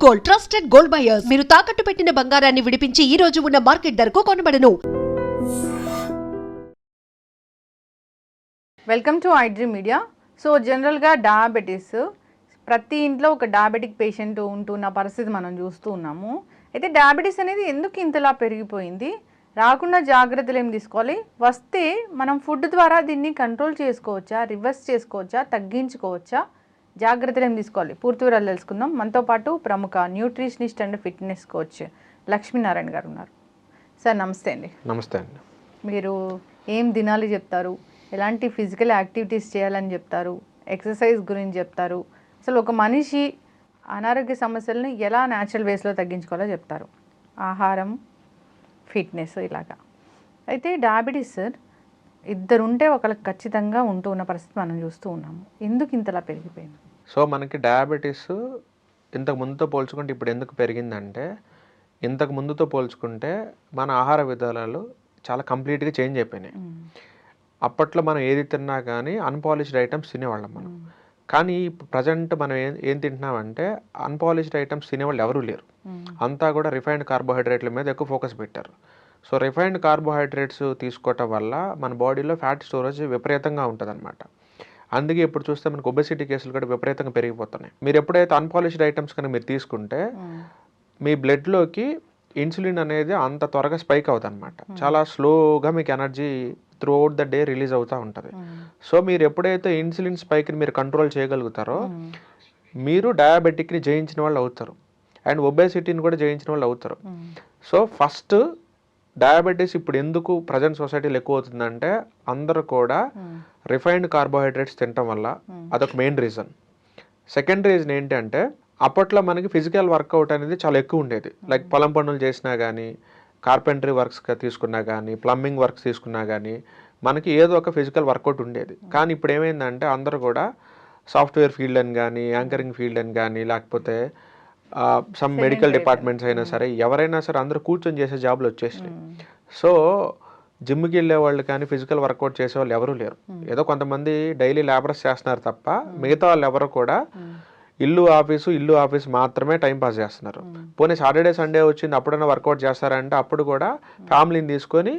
Gold, trusted gold buyers. మీరు తాకట్టు పెట్టిన బంగారాన్ని విడిపించి ఈ రోజు ఉన్న మార్కెట్ ధరకు కొనబడను. Welcome to iDream media. So జనరల్గా డయాబెటీస్ ప్రతి ఇంట్లో ఒక డయాబెటిక్ పేషెంట్ ఉంటున్న పరిస్థితి మనం చూస్తూ ఉన్నాము. అయితే డయాబెటీస్ అనేది ఎందుకు ఇంతలా పెరిగిపోయింది, రాకుండా జాగ్రత్తలు ఏం తీసుకోవాలి, వస్తే మనం ఫుడ్ ద్వారా దీన్ని కంట్రోల్ చేసుకోవచ్చా, రివర్స్ చేసుకోవచ్చా, తగ్గించుకోవచ్చా, జాగ్రత్తలు ఏం తీసుకోవాలి, పూర్తి వివరాలు తెలుసుకుందాం. మనతో పాటు ప్రముఖ nutritionist and fitness coach Lakshminarayana గారు ఉన్నారు. సార్ నమస్తే అండి. నమస్తే అండి. మీరు ఏం దినాలు చెప్తారు, ఎలాంటి ఫిజికల్ యాక్టివిటీస్ చేయాలని చెప్తారు, ఎక్సర్సైజ్ గురించి చెప్తారు, అసలు ఒక మనిషి అనారోగ్య సమస్యలను ఎలా న్యాచురల్ వేస్లో తగ్గించుకోవాలో చెప్తారు, ఆహారం, ఫిట్నెస్ ఇలాగా. అయితే డయాబెటీస్ సార్ ఇద్దరు ఉంటే ఒకరికి ఖచ్చితంగా ఉంటూ ఉన్న పరిస్థితి మనం చూస్తూ ఉన్నాము. ఎందుకు ఇంతలా పెరిగిపోయింది? సో మనకి డయాబెటీస్ ఇంతకు ముందుతో పోల్చుకుంటే ఇప్పుడు ఎందుకు పెరిగిందంటే, ఇంతకు ముందుతో పోల్చుకుంటే మన ఆహార విధానాలు చాలా కంప్లీట్గా చేంజ్ అయిపోయినాయి. అప్పట్లో మనం ఏది తిన్నా కానీ అన్పాలిష్డ్ ఐటమ్స్ తినేవాళ్ళం మనం. కానీ ఇప్పుడు ప్రజెంట్ మనం ఏం తింటున్నామంటే అన్పాలిష్డ్ ఐటమ్స్ తినేవాళ్ళు ఎవరూ లేరు. అంతా కూడా రిఫైన్డ్ కార్బోహైడ్రేట్ల మీద ఎక్కువ ఫోకస్ పెట్టారు. సో రిఫైన్డ్ కార్బోహైడ్రేట్స్ తీసుకోవటం వల్ల మన బాడీలో ఫ్యాట్ స్టోరేజ్ విపరీతంగా ఉంటుంది అనమాట. అందుకే ఇప్పుడు చూస్తే మనకు ఒబెసిటీ కేసులు కూడా విపరీతంగా పెరిగిపోతున్నాయి. మీరు ఎప్పుడైతే అన్పాలిష్డ్ ఐటమ్స్ కనుక మీరు తీసుకుంటే మీ బ్లడ్లోకి ఇన్సులిన్ అనేది అంత త్వరగా స్పైక్ అవుతుంది అనమాట. చాలా స్లోగా మీకు energy through out the day release అవుతూ ఉంటుంది. సో మీరు ఎప్పుడైతే ఇన్సులిన్ స్పైక్ని మీరు కంట్రోల్ చేయగలుగుతారో మీరు డయాబెటిక్ని జయించిన వాళ్ళు అవుతారు, అండ్ ఒబేసిటీని కూడా జయించిన వాళ్ళు అవుతారు. సో ఫస్ట్ డయాబెటీస్ ఇప్పుడు ఎందుకు ప్రజెంట్ సొసైటీలో ఎక్కువ అవుతుందంటే అందరూ కూడా రిఫైన్డ్ కార్బోహైడ్రేట్స్ తినటం వల్ల, అదొక మెయిన్ రీజన్. సెకండ్ రీజన్ ఏంటంటే అప్పట్లో మనకి ఫిజికల్ వర్కౌట్ అనేది చాలా ఎక్కువ ఉండేది. లైక్ పొలం పనులు చేసినా కానీ, కార్పెంటరీ వర్క్స్ తీసుకున్నా కానీ, ప్లంబింగ్ వర్క్స్ తీసుకున్నా కానీ మనకి ఏదో ఒక ఫిజికల్ వర్కౌట్ ఉండేది. కానీ ఇప్పుడు ఏమైందంటే అందరూ కూడా సాఫ్ట్వేర్ ఫీల్డ్ అని కానీ, యాంకరింగ్ ఫీల్డ్ అని కానీ, లేకపోతే సమ్ మెడికల్ డిపార్ట్మెంట్స్ అయినా సరే, ఎవరైనా సరే అందరూ కూర్చొని చేసే జాబ్లు వచ్చేసినాయి. సో జిమ్కి వెళ్ళే వాళ్ళు కానీ, ఫిజికల్ వర్కౌట్ చేసే వాళ్ళు ఎవరూ లేరు. ఏదో కొంతమంది డైలీ లేబరర్స్ చేస్తున్నారు తప్ప మిగతా వాళ్ళు ఎవరు కూడా ఇల్లు ఆఫీసు మాత్రమే టైం పాస్ చేస్తున్నారు. పోనీ సాటర్డే సండే వచ్చింది అప్పుడైనా వర్కౌట్ చేస్తారంటే అప్పుడు కూడా ఫ్యామిలీని తీసుకొని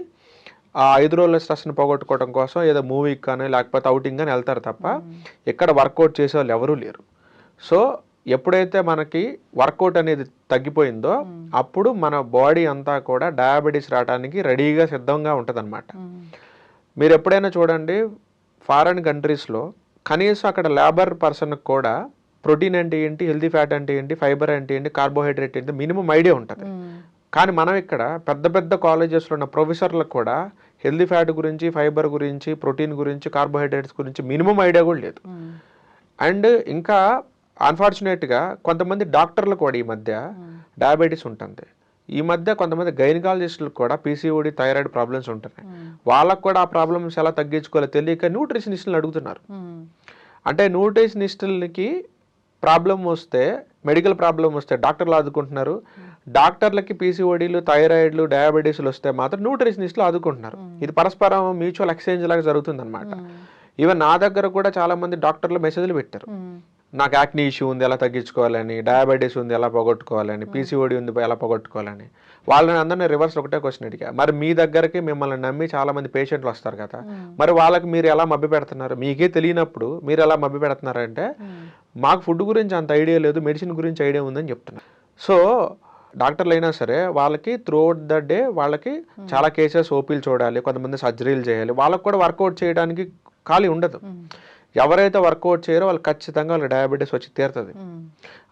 ఆ 5 రోజుల స్ట్రెస్ని పోగొట్టుకోవడం కోసం ఏదో మూవీకి కానీ లేకపోతే అవుటింగ్ కానీ వెళ్తారు తప్ప ఇక్కడ వర్కౌట్ చేసే వాళ్ళు ఎవరూ లేరు. సో ఎప్పుడైతే మనకి వర్కౌట్ అనేది తగ్గిపోయిందో అప్పుడు మన బాడీ అంతా కూడా డయాబెటీస్ రావడానికి రెడీగా సిద్ధంగా ఉంటుంది అనమాట. మీరు ఎప్పుడైనా చూడండి, ఫారెన్ కంట్రీస్లో కనీసం అక్కడ లేబర్ పర్సన్కి కూడా ప్రోటీన్ అంటే ఏంటి, హెల్తీ ఫ్యాట్ అంటే ఏంటి, ఫైబర్ అంటే ఏంటి, కార్బోహైడ్రేట్ ఏంటి మినిమం ఐడియా ఉంటుంది. కానీ మనం ఇక్కడ పెద్ద పెద్ద కాలేజెస్లో ఉన్న ప్రొఫెసర్లకు కూడా హెల్తీ ఫ్యాట్ గురించి, ఫైబర్ గురించి, ప్రోటీన్ గురించి, కార్బోహైడ్రేట్స్ గురించి మినిమం ఐడియా కూడా లేదు. అండ్ ఇంకా అన్ఫార్చునేట్గా కొంతమంది డాక్టర్లు కూడా ఈ మధ్య డయాబెటీస్ ఉంటుంది. ఈ మధ్య కొంతమంది గైనకాలజిస్టులకు కూడా పీసీఓడి, థైరాయిడ్ ప్రాబ్లమ్స్ ఉంటున్నాయి. వాళ్ళకు కూడా ఆ ప్రాబ్లమ్స్ ఎలా తగ్గించుకోవాలో తెలియక న్యూట్రిషనిస్టులను అడుగుతున్నారు. అంటే న్యూట్రిషనిస్టులకి ప్రాబ్లం వస్తే, మెడికల్ ప్రాబ్లం వస్తే డాక్టర్లు ఆదుకుంటున్నారు, డాక్టర్లకి పీసీఓడీలు, థైరాయిడ్లు, డయాబెటీస్లు వస్తే మాత్రం న్యూట్రిషనిస్టులు ఆదుకుంటున్నారు. ఇది పరస్పరం మ్యూచువల్ ఎక్స్చేంజ్ లాగా జరుగుతుంది అనమాట. ఈవెన్ నా దగ్గర కూడా చాలా మంది డాక్టర్లు మెసేజ్లు పెట్టారు, నాకు యాక్నీ ఇష్యూ ఉంది ఎలా తగ్గించుకోవాలని, డయాబెటీస్ ఉంది ఎలా పోగొట్టుకోవాలని, పీసీఓడి ఉంది ఎలా పోగొట్టుకోవాలని. వాళ్ళని అందరినీ రివర్స్ ఒకటే క్వశ్చన్ అడిగా, మరి మీ దగ్గరికి మిమ్మల్ని నమ్మి చాలా మంది పేషెంట్లు వస్తారు కదా, మరి వాళ్ళకి మీరు ఎలా మభ్య పెడుతున్నారు? మీకే తెలియనప్పుడు మీరు ఎలా మభ్య పెడుతున్నారంటే మాకు ఫుడ్ గురించి అంత ఐడియా లేదు, మెడిసిన్ గురించి ఐడియా ఉందని చెప్తున్నారు. సో డాక్టర్లు అయినా సరే వాళ్ళకి త్రూ అవుట్ ద డే వాళ్ళకి చాలా కేసెస్ ఓపీలు చూడాలి, కొంతమంది సర్జరీలు చేయాలి, వాళ్ళకు కూడా వర్కౌట్ చేయడానికి ఖాళీ ఉండదు. ఎవరైతే వర్కౌట్ చేయరో వాళ్ళు ఖచ్చితంగా వాళ్ళకి డయాబెటీస్ వచ్చి తీరుతుంది.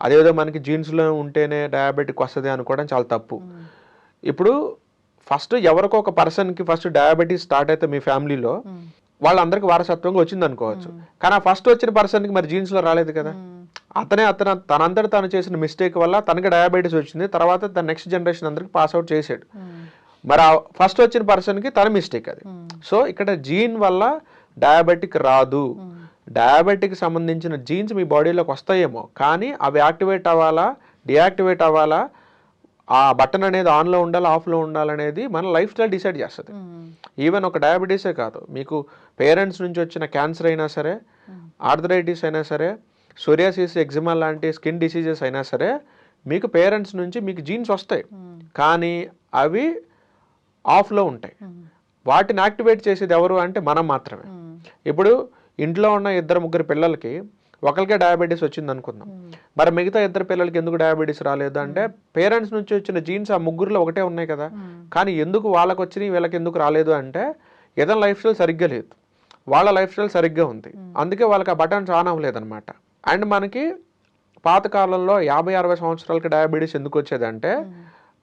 అదేదో మనకి జీన్స్లో ఉంటేనే డయాబెటిక్ వస్తుంది అనుకోవడం చాలా తప్పు. ఇప్పుడు ఫస్ట్ ఎవరికో ఒక పర్సన్కి ఫస్ట్ డయాబెటీస్ స్టార్ట్ అయితే మీ ఫ్యామిలీలో వాళ్ళందరికీ వారసత్వంగా వచ్చింది అనుకోవచ్చు. కానీ ఆ ఫస్ట్ వచ్చిన పర్సన్కి మరి జీన్స్లో రాలేదు కదా, తనంతట తను చేసిన మిస్టేక్ వల్ల తనకి డయాబెటీస్ వచ్చింది, తర్వాత తన నెక్స్ట్ జనరేషన్ అందరికి పాస్ అవుట్ చేసాడు. మరి ఆ ఫస్ట్ వచ్చిన పర్సన్కి తన మిస్టేక్ అది. సో ఇక్కడ జీన్ వల్ల డయాబెటిక్ రాదు. డయాబెటిక్ సంబంధించిన జీన్స్ మీ బాడీలోకి వస్తాయేమో, కానీ అవి యాక్టివేట్ అవ్వాలా, డియాక్టివేట్ అవ్వాలా, ఆ బటన్ అనేది ఆన్లో ఉండాలి, ఆఫ్లో ఉండాలనేది మన లైఫ్ స్టైల్ డిసైడ్ చేస్తుంది. ఈవెన్ ఒక డయాబెటీసే కాదు, మీకు పేరెంట్స్ నుంచి వచ్చిన క్యాన్సర్ అయినా సరే, ఆర్థరైటిస్ అయినా సరే, సోరియాసిస్, ఎగ్జిమా లాంటి స్కిన్ డిసీజెస్ అయినా సరే మీకు పేరెంట్స్ నుంచి మీకు జీన్స్ వస్తాయి, కానీ అవి ఆఫ్లో ఉంటాయి. వాటిని యాక్టివేట్ చేసేది ఎవరు అంటే మనం మాత్రమే. ఇప్పుడు ఇంట్లో ఉన్న 2-3 పిల్లలకి ఒకరికే డయాబెటీస్ వచ్చింది అనుకుందాం, మరి మిగతా 2 పిల్లలకి ఎందుకు డయాబెటీస్ రాలేదు అంటే పేరెంట్స్ నుంచి వచ్చిన జీన్స్ ఆ ముగ్గురులో ఒకటే ఉన్నాయి కదా. కానీ ఎందుకు వాళ్ళకి వచ్చినాయి వీళ్ళకి ఎందుకు రాలేదు అంటే ఏదైనా లైఫ్ స్టైల్ సరిగ్గా లేదు, వాళ్ళ లైఫ్ స్టైల్ సరిగ్గా ఉంది, అందుకే వాళ్ళకి ఆ బటన్స్ ఆన్ అవ్వలేదు అనమాట. అండ్ మనకి పాతకాలంలో 50-60 సంవత్సరాలకి డయాబెటీస్ ఎందుకు వచ్చేదంటే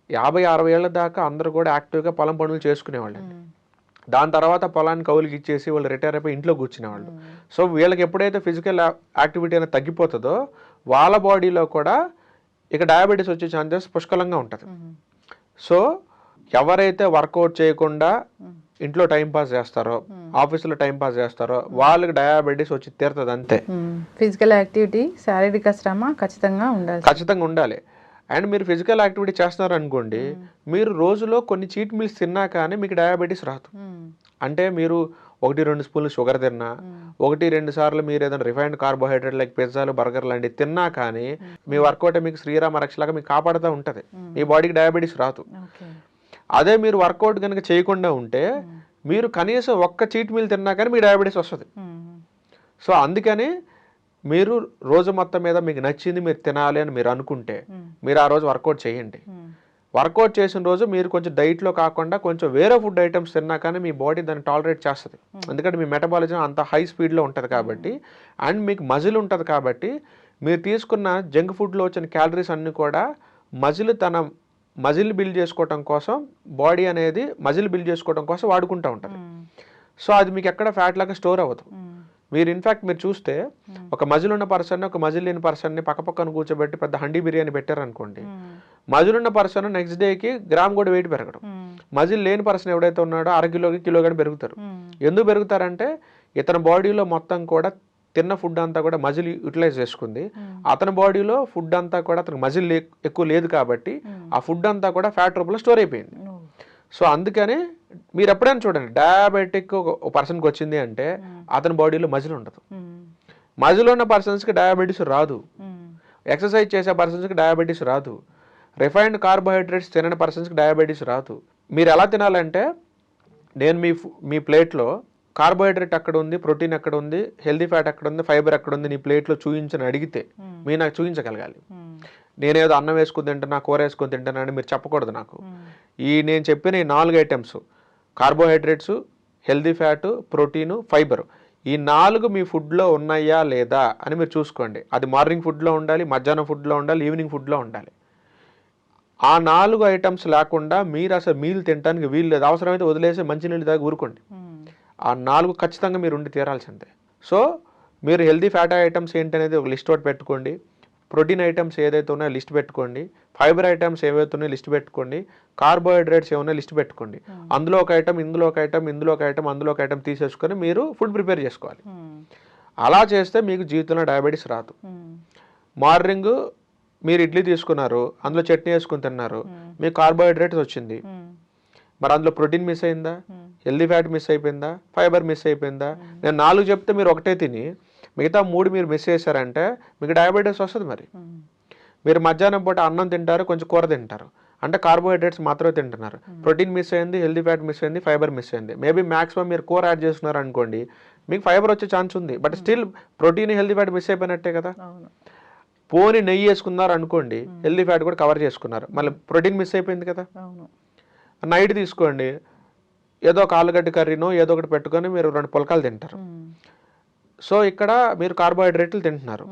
50-60 ఏళ్ళ దాకా అందరూ కూడా యాక్టివ్గా పొలం పనులు చేసుకునేవాళ్ళు. దాని తర్వాత పొలాన్ని కౌలుకి ఇచ్చేసి వాళ్ళు రిటైర్ అయిపోయి ఇంట్లో కూర్చునేవాళ్ళు. సో వీళ్ళకి ఎప్పుడైతే ఫిజికల్ యాక్టివిటీ అనేది తగ్గిపోతుందో వాళ్ళ బాడీలో కూడా ఇక డయాబెటీస్ వచ్చే ఛాన్సెస్ పుష్కలంగా ఉంటుంది. సో ఎవరైతే వర్కౌట్ చేయకుండా ఇంట్లో టైం పాస్ చేస్తారో, ఆఫీసులో టైం పాస్ చేస్తారో వాళ్ళకి డయాబెటీస్ వచ్చి తీరుతుంది అంతే. ఫిజికల్ యాక్టివిటీ, శారీరక శ్రమ ఖచ్చితంగా ఉండాలి. అండ్ మీరు ఫిజికల్ యాక్టివిటీ చేస్తున్నారు అనుకోండి, మీరు రోజులో కొన్ని చీట్ మీల్స్ తిన్నా కానీ మీకు డయాబెటీస్ రాదు. అంటే మీరు 1-2 స్పూన్లు షుగర్ తిన్నా, 1-2 సార్లు మీరు ఏదైనా రిఫైన్డ్ కార్బోహైడ్రేట్ లైక్ పిజ్జాలు, బర్గర్ లాంటివి తిన్నా కానీ మీ వర్కౌట్ మీకు శ్రీరామ రక్షలాగా మీకు కాపాడుతూ ఉంటుంది, మీ బాడీకి డయాబెటీస్ రాదు. అదే మీరు వర్కౌట్ కనుక చేయకుండా ఉంటే మీరు కనీసం ఒక్క చీట్ మీల్ తిన్నా కానీ మీకు డయాబెటీస్ వస్తుంది. సో అందుకని మీరు రోజు మొత్తం మీద మీకు నచ్చింది మీరు తినాలి అని మీరు అనుకుంటే మీరు ఆ రోజు వర్కౌట్ చేయండి. వర్కౌట్ చేసిన రోజు మీరు కొంచెం డైట్లో కాకుండా కొంచెం వేరే ఫుడ్ ఐటమ్స్ తిన్నా కానీ మీ బాడీ దాన్ని టాలరేట్ చేస్తుంది. ఎందుకంటే మీ మెటబాలిజం అంత హై స్పీడ్లో ఉంటుంది కాబట్టి, అండ్ మీకు మజిల్ ఉంటుంది కాబట్టి మీరు తీసుకున్న జంక్ ఫుడ్లో వచ్చిన క్యాలరీస్ అన్నీ కూడా మజిల్ బిల్డ్ చేసుకోవటం కోసం, బాడీ అనేది మజిల్ బిల్డ్ చేసుకోవడం కోసం వాడుకుంటూ ఉంటుంది. సో అది మీకు ఎక్కడ ఫ్యాట్ లాగా స్టోర్ అవ్వదు. మీరు ఇన్ఫ్యాక్ట్ మీరు చూస్తే ఒక మజిల్ ఉన్న పర్సన్ ఒక మజిల్ లేని పర్సన్ని పక్కపక్కన కూర్చోబెట్టి పెద్ద హండీ బిర్యానీ పెట్టారనుకోండి, మజిల్ ఉన్న పర్సన్ నెక్స్ట్ డేకి గ్రామ్ కూడా వెయిట్ పెరగడం, మజిల్ లేని పర్సన్ ఎవడైతే ఉన్నాడో 1/2 కిలో కానీ పెరుగుతారు. ఎందుకు పెరుగుతారంటే ఇతని బాడీలో మొత్తం కూడా తిన్న ఫుడ్ అంతా కూడా మజిల్ యూటిలైజ్ చేసుకుంది, అతని బాడీలో ఫుడ్ అంతా కూడా అతనికి మజిల్ ఎక్కువ లేదు కాబట్టి ఆ ఫుడ్ అంతా కూడా ఫ్యాట్ రూపంలో స్టోర్ అయిపోయింది. సో అందుకని మీరు ఎప్పుడైనా చూడండి, డయాబెటిక్ ఒక పర్సన్కి వచ్చింది అంటే అతని బాడీలో మజిల్ ఉండదు. మజిల్ ఉన్న పర్సన్స్కి డయాబెటీస్ రాదు, ఎక్సర్సైజ్ చేసే పర్సన్స్కి డయాబెటీస్ రాదు, రిఫైన్డ్ కార్బోహైడ్రేట్స్ తినని పర్సన్స్కి డయాబెటీస్ రాదు. మీరు ఎలా తినాలంటే, నేను మీ ప్లేట్లో కార్బోహైడ్రేట్ ఎక్కడ ఉంది, ప్రోటీన్ ఎక్కడ ఉంది, హెల్దీ ఫ్యాట్ ఎక్కడ ఉంది, ఫైబర్ ఎక్కడ ఉంది నీ ప్లేట్లో చూపించని అడిగితే మీరు నాకు చూపించగలగాలి. నేనేదో అన్నం వేసుకుని తింటున్నా, కూర వేసుకొని తింటున్నా అని మీరు చెప్పకూడదు నాకు. నేను చెప్పిన ఈ 4 items carbohydrates, healthy fat, protein, fibre, ఈ 4 మీ ఫుడ్లో ఉన్నాయా లేదా అని మీరు చూసుకోండి. అది మార్నింగ్ ఫుడ్లో ఉండాలి, మధ్యాహ్నం ఫుడ్లో ఉండాలి, ఈవినింగ్ ఫుడ్లో ఉండాలి. ఆ 4 ఐటమ్స్ లేకుండా మీరు అసలు మీల్ తినడానికి వీలు లేదు. అవసరమైతే వదిలేసి మంచినీళ్ళు దాకా ఊరుకోండి. ఆ 4 ఖచ్చితంగా మీరు ఉండి తీరాల్సిందే. సో మీరు హెల్దీ ఫ్యాట్ ఐటమ్స్ ఏంటనేది ఒక లిస్ట్ ఒకటి పెట్టుకోండి, ప్రోటీన్ ఐటమ్స్ ఏదైతే ఉన్నాయో లిస్ట్ పెట్టుకోండి, ఫైబర్ ఐటమ్స్ ఏవైతే ఉన్నాయో లిస్ట్ పెట్టుకోండి, కార్బోహైడ్రేట్స్ ఏమైనా లిస్ట్ పెట్టుకోండి. అందులో ఒక ఐటమ్, ఇందులో ఒక ఐటమ్, ఇందులో ఒక ఐటమ్, అందులో ఒక ఐటమ్ తీసేసుకొని మీరు ఫుడ్ ప్రిపేర్ చేసుకోవాలి. అలా చేస్తే మీకు జీవితంలో డయాబెటీస్ రాదు. మార్నింగ్ మీరు ఇడ్లీ తీసుకున్నారు, అందులో చట్నీ వేసుకుని తిన్నారు, మీకు కార్బోహైడ్రేట్స్ వచ్చింది, మరి అందులో ప్రోటీన్ మిస్ అయిందా, హెల్దీ ఫ్యాట్ మిస్ అయిపోయిందా, ఫైబర్ మిస్ అయిపోయిందా? నేను 4 చెప్తే మీరు ఒకటే తిని మిగతా 3 మీరు మిస్ చేశారంటే మీకు డయాబెటీస్ వస్తుంది. మరి మీరు మధ్యాహ్నం పూట అన్నం తింటారు, కొంచెం కూర తింటారు, అంటే కార్బోహైడ్రేట్స్ మాత్రమే తింటున్నారు, ప్రోటీన్ మిస్ అయింది, హెల్దీ ఫ్యాట్ మిస్ అయింది, ఫైబర్ మిస్ అయింది. మేబీ మ్యాక్సిమం మీరు కూర యాడ్ చేస్తున్నారు అనుకోండి, మీకు ఫైబర్ వచ్చే ఛాన్స్ ఉంది, but still protein, healthy fat miss అయిపోయినట్టే కదా. పోని నెయ్యి వేసుకున్నారు అనుకోండి, హెల్దీ ఫ్యాట్ కూడా కవర్ చేసుకున్నారు, మళ్ళీ ప్రోటీన్ మిస్ అయిపోయింది కదా. నైట్ తీసుకోండి, ఏదో ఒక ఆలుగడ్డ కర్రీనో ఏదో ఒకటి పెట్టుకొని మీరు 2 పుల్కాలు తింటారు. సో ఇక్కడ మీరు కార్బోహైడ్రేట్లు తింటున్నారు.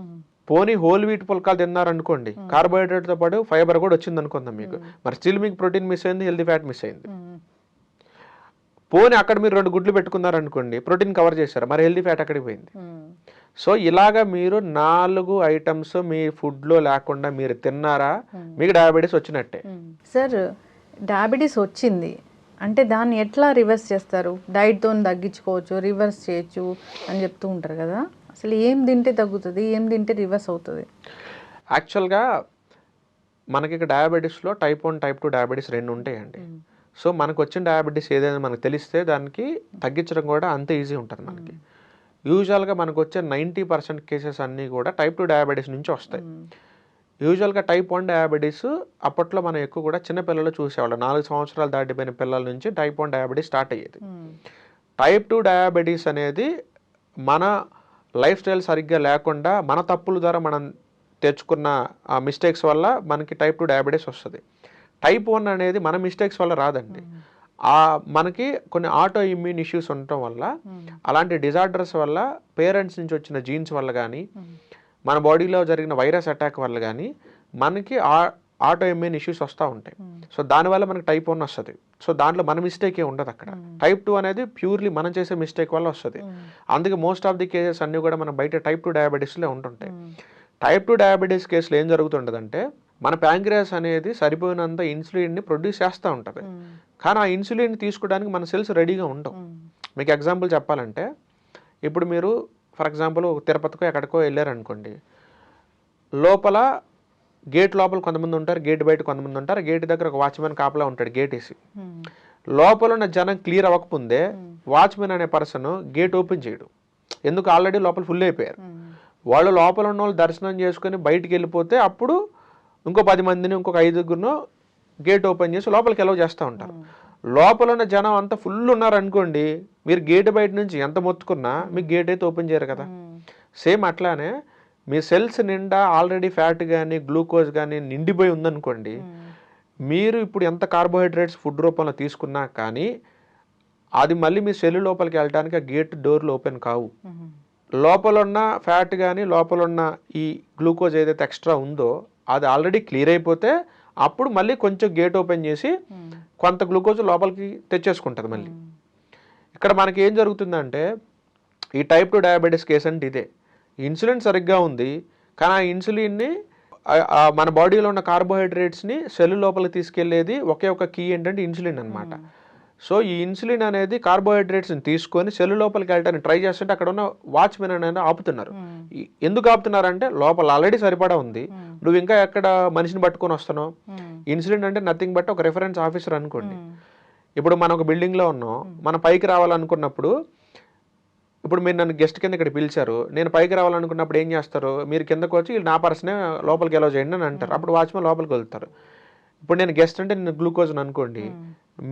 పోనీ హోల్ వీట్ పుల్కాలు తిన్నారు అనుకోండి, కార్బోహైడ్రేట్తో పాటు ఫైబర్ కూడా వచ్చింది అనుకుందాం మీకు, మరి స్టిల్ మీకు ప్రోటీన్ మిస్ అయింది, హెల్దీ ఫ్యాట్ మిస్ అయింది. పోనీ అక్కడ మీరు 2 గుడ్లు పెట్టుకున్నారు అనుకోండి, ప్రోటీన్ కవర్ చేశారు, మరి హెల్దీ ఫ్యాట్ అక్కడికి పోయింది. సో ఇలాగా మీరు 4 ఐటమ్స్ మీ ఫుడ్లో లేకుండా మీరు తిన్నారా, మీకు డయాబెటీస్ వచ్చినట్టే. సార్, డయాబెటీస్ వచ్చింది అంటే దాన్ని ఎట్లా రివర్స్ చేస్తారు? డైట్తో తగ్గించుకోవచ్చు, రివర్స్ చేయొచ్చు అని చెప్తూ ఉంటారు కదా. అసలు ఏం తింటే తగ్గుతుంది, ఏం తింటే రివర్స్ అవుతుంది? యాక్చువల్గా మనకి ఇక్కడ డయాబెటీస్లో టైప్ 1, టైప్ 2 డయాబెటీస్ 2 ఉంటాయండి. సో మనకు వచ్చిన డయాబెటీస్ ఏదైనా మనకు తెలిస్తే దానికి తగ్గించడం కూడా అంతే ఈజీ ఉంటుంది మనకి. యూజువల్గా మనకు వచ్చే 90% కేసెస్ అన్నీ కూడా టైప్ 2 డయాబెటీస్ నుంచి వస్తాయి. యూజువల్గా టైప్ 1 డయాబెటీస్ అప్పట్లో మనం ఎక్కువ కూడా చిన్నపిల్లలు చూసేవాళ్ళం. 4 సంవత్సరాలు దాటిపోయిన పిల్లల నుంచి టైప్ 1 డయాబెటీస్ స్టార్ట్ అయ్యేది. టైప్ 2 డయాబెటీస్ అనేది మన లైఫ్ స్టైల్ సరిగ్గా లేకుండా మన తప్పుల ద్వారా మనం తెచ్చుకున్న ఆ మిస్టేక్స్ వల్ల మనకి టైప్ 2 డయాబెటీస్ వస్తుంది. టైప్ 1 అనేది మన మిస్టేక్స్ వల్ల రాదండి. మనకి కొన్ని ఆటో ఇమ్యూన్ ఇష్యూస్ ఉండటం వల్ల, అలాంటి డిజార్డర్స్ వల్ల, పేరెంట్స్ నుంచి వచ్చిన జీన్స్ వల్ల కానీ, మన బాడీలో జరిగిన వైరస్ అటాక్ వల్ల కానీ మనకి ఆటో ఇమ్యూన్ ఇష్యూస్ వస్తూ ఉంటాయి. సో దానివల్ల మనకి టైప్ 1 వస్తుంది. సో దాంట్లో మన మిస్టేకే ఉండదు అక్కడ. టైప్ 2 అనేది ప్యూర్లీ మనం చేసే మిస్టేక్ వల్ల వస్తుంది. అందుకే మోస్ట్ ఆఫ్ ది కేసెస్ అన్నీ కూడా మనం బయట టైప్ 2 డయాబెటీస్లో ఉంటుంటాయి. టైప్ 2 డయాబెటీస్ కేసులో ఏం జరుగుతుంటుందంటే, మన ప్యాంక్రియాస్ అనేది సరిపోయినంత ఇన్సులిన్ని ప్రొడ్యూస్ చేస్తూ ఉంటుంది. కానీ ఆ ఇన్సులిన్ తీసుకోవడానికి మన సెల్స్ రెడీగా ఉండవు. మీకు ఎగ్జాంపుల్ చెప్పాలంటే, ఇప్పుడు మీరు ఫర్ ఎగ్జాంపుల్ తిరుపతికో ఎక్కడికో వెళ్ళారనుకోండి, లోపల గేట్ లోపల కొంతమంది ఉంటారు, గేట్ బయట కొంతమంది ఉంటారు. గేట్ దగ్గర ఒక వాచ్మెన్ కాపలా ఉంటాడు గేట్ వేసి. లోపల ఉన్న జనం క్లియర్ అవ్వకముందే వాచ్మెన్ అనే పర్సన్ గేట్ ఓపెన్ చేయడు. ఎందుకు? ఆల్రెడీ లోపల ఫుల్ అయిపోయారు. వాళ్ళు లోపల ఉన్న వాళ్ళు దర్శనం చేసుకుని బయటికి వెళ్ళిపోతే అప్పుడు ఇంకో 10 మందిని, ఇంకొక 5గురినో గేట్ ఓపెన్ చేసి లోపలికి ఎలవ్ చేస్తూ ఉంటారు. లోపల ఉన్న జనం అంతా ఫుల్ ఉన్నారనుకోండి, మీరు గేట్ బయట నుంచి ఎంత మొత్తుకున్నా మీకు గేట్ అయితే ఓపెన్ చేయరు కదా. సేమ్ అట్లానే మీ సెల్స్ నిండా ఆల్రెడీ ఫ్యాట్ కానీ గ్లూకోజ్ కానీ నిండిపోయి ఉందనుకోండి, మీరు ఇప్పుడు ఎంత కార్బోహైడ్రేట్స్ ఫుడ్ రూపంలో తీసుకున్నా కానీ అది మళ్ళీ మీ సెల్ లోపలికి వెళ్ళడానికి ఆ గేట్ డోర్లు ఓపెన్ కావు. లోపల ఉన్న ఫ్యాట్ కానీ లోపల ఉన్న ఈ గ్లూకోజ్ ఏదైతే ఎక్స్ట్రా ఉందో అది ఆల్రెడీ క్లియర్ అయిపోతే అప్పుడు మళ్ళీ కొంచెం గేట్ ఓపెన్ చేసి కొంత గ్లూకోజ్ లోపలికి తెచ్చేసుకుంటుంది మళ్ళీ. ఇక్కడ మనకి ఏం జరుగుతుందంటే, ఈ టైప్ 2 డయాబెటీస్ కేసు అంటే ఇదే. ఇన్సులిన్ సరిగ్గా ఉంది, కానీ ఆ ఇన్సులిన్ని మన బాడీలో ఉన్న కార్బోహైడ్రేట్స్ని సెల్ లోపలికి తీసుకెళ్లేది ఒకే ఒక కీ ఏంటంటే ఇన్సులిన్ అనమాట. సో ఈ ఇన్సులిన్ అనేది కార్బోహైడ్రేట్స్ని తీసుకొని సెల్ లోపలికి వెళ్ళడానికి ట్రై చేస్తుంటే అక్కడ ఉన్న వాచ్మెన్ అనేది ఆపుతున్నారు. ఎందుకు ఆపుతున్నారంటే, లోపల ఆల్రెడీ సరిపడా ఉంది, నువ్వు ఇంకా ఎక్కడ మనిషిని పట్టుకొని వస్తున్నావు. ఇన్సులిన్ అంటే నథింగ్ బట్ ఒక రెఫరెన్స్ ఆఫీసర్ అనుకోండి. ఇప్పుడు మనం ఒక బిల్డింగ్లో ఉన్నాం, మనం పైకి రావాలనుకున్నప్పుడు, ఇప్పుడు మీరు నన్ను గెస్ట్ కింద ఇక్కడ పిలిచారు, నేను పైకి రావాలనుకున్నప్పుడు ఏం చేస్తారు? మీరు కిందకు వచ్చి నా పర్సనే లోపలికి ఎలవ్ చేయండి అని అంటారు. అప్పుడు వాచ్మెన్ లోపలికి వెళ్తారు. ఇప్పుడు నేను గెస్ట్ అంటే నేను గ్లూకోజ్ అనుకోండి,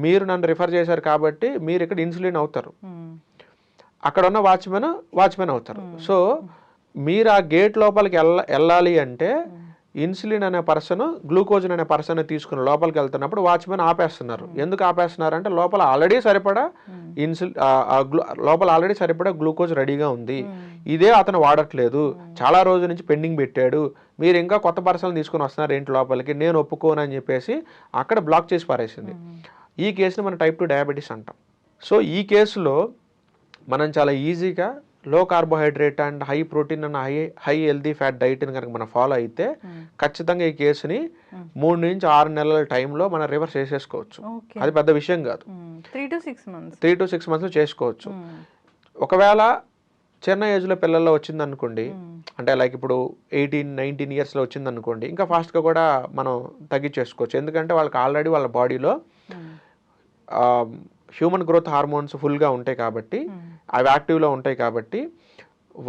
మీరు నన్ను రిఫర్ చేశారు కాబట్టి మీరు ఇక్కడ ఇన్సులిన్ అవుతారు, అక్కడ ఉన్న వాచ్మెన్ అవుతారు. సో మీరు ఆ గేట్ లోపలికి వెళ్ళాలి అంటే ఇన్సులిన్ అనే పర్సన్ గ్లూకోజ్ అనే పర్సన్ తీసుకుని లోపలికి వెళ్తున్నప్పుడు వాచ్మెన్ ఆపేస్తున్నారు. ఎందుకు ఆపేస్తున్నారు అంటే, లోపల ఆల్రెడీ సరిపడా లోపల ఆల్రెడీ సరిపడా గ్లూకోజ్ రెడీగా ఉంది, ఇదే అతను వాడట్లేదు, చాలా రోజుల నుంచి పెండింగ్ పెట్టాడు, మీరు ఇంకా కొత్త పర్సన్ తీసుకుని వస్తున్నారు ఏంటి లోపలికి, నేను ఒప్పుకోను అని చెప్పేసి అక్కడ బ్లాక్ చేసి పారేసింది. ఈ కేసుని మనం టైప్ 2 డయాబెటీస్ అంటాం. సో ఈ కేసులో మనం చాలా ఈజీగా low carbohydrate and high protein and high healthy fat డైట్ని కనుక మనం ఫాలో అయితే ఖచ్చితంగా ఈ కేసుని 3 నుంచి 6 నెలల టైంలో మనం రివర్స్ చేసేసుకోవచ్చు. అది పెద్ద విషయం కాదు. 3 to 6 months చేసుకోవచ్చు. ఒకవేళ చిన్న ఏజ్లో పిల్లల్లో వచ్చింది అనుకోండి, అంటే లైక్ ఇప్పుడు 18-19 yearsలో వచ్చింది అనుకోండి, ఇంకా ఫాస్ట్గా కూడా మనం తగ్గించేసుకోవచ్చు. ఎందుకంటే వాళ్ళకి ఆల్రెడీ వాళ్ళ బాడీలో హ్యూమన్ గ్రోత్ హార్మోన్స్ ఫుల్గా ఉంటాయి కాబట్టి, అవి యాక్టివ్లో ఉంటాయి కాబట్టి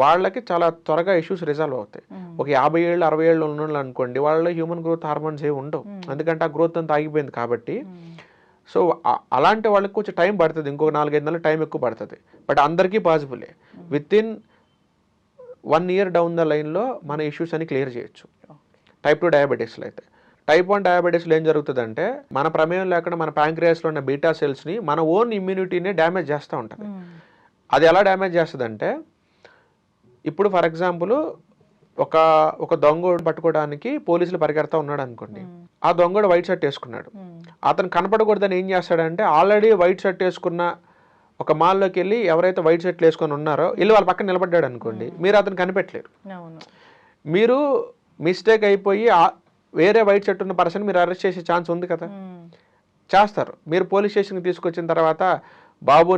వాళ్ళకి చాలా త్వరగా ఇష్యూస్ రిజాల్వ్ అవుతాయి. ఒక 50 ఏళ్ళు 60 ఏళ్ళు ఉన్న వాళ్ళు అనుకోండి, వాళ్ళలో హ్యూమన్ గ్రోత్ హార్మోన్స్ ఏమి ఉండవు, ఎందుకంటే ఆ గ్రోత్ అంతా ఆగిపోయింది కాబట్టి. సో అలాంటి వాళ్ళకి కొంచెం టైం పడుతుంది, ఇంకొక 4-5 నెలలు టైం ఎక్కువ పడుతుంది. బట్ అందరికీ పాసిబులే. విత్-ఇన్ 1 year డౌన్ ద లైన్లో మన ఇష్యూస్ అని క్లియర్ చేయొచ్చు టైప్ 2 డయాబెటీస్లో అయితే. టైప్ 1 డయాబెటీస్లో ఏం జరుగుతుందంటే, మన ప్రమేయం లేకుండా మన ప్యాంక్రియాస్లో ఉన్న బీటా సెల్స్ని మన ఓన్ ఇమ్యూనిటీని డ్యామేజ్ చేస్తూ ఉంటుంది. అది ఎలా డ్యామేజ్ చేస్తుందంటే, ఇప్పుడు ఫర్ ఎగ్జాంపుల్ ఒక దొంగోడు పట్టుకోవడానికి పోలీసులు పరిగెడతా ఉన్నాడు అనుకోండి, ఆ దొంగోడు వైట్ షర్ట్ వేసుకున్నాడు, అతను కనపడకూడదని ఏం చేస్తాడంటే, ఆల్రెడీ వైట్ షర్ట్ వేసుకున్న ఒక మాల్లోకి వెళ్ళి ఎవరైతే వైట్ షర్ట్లు వేసుకొని ఉన్నారో వెళ్ళి వాళ్ళ పక్కన నిలబడ్డాడు అనుకోండి, మీరు అతను కనిపెట్టలేరు. మీరు మిస్టేక్ అయిపోయి వేరే వైట్ షర్ట్ ఉన్న పర్సన్ మీరు అరెస్ట్ చేసే ఛాన్స్ ఉంది కదా, చేస్తారు. మీరు పోలీస్ స్టేషన్కి తీసుకొచ్చిన తర్వాత, బాబు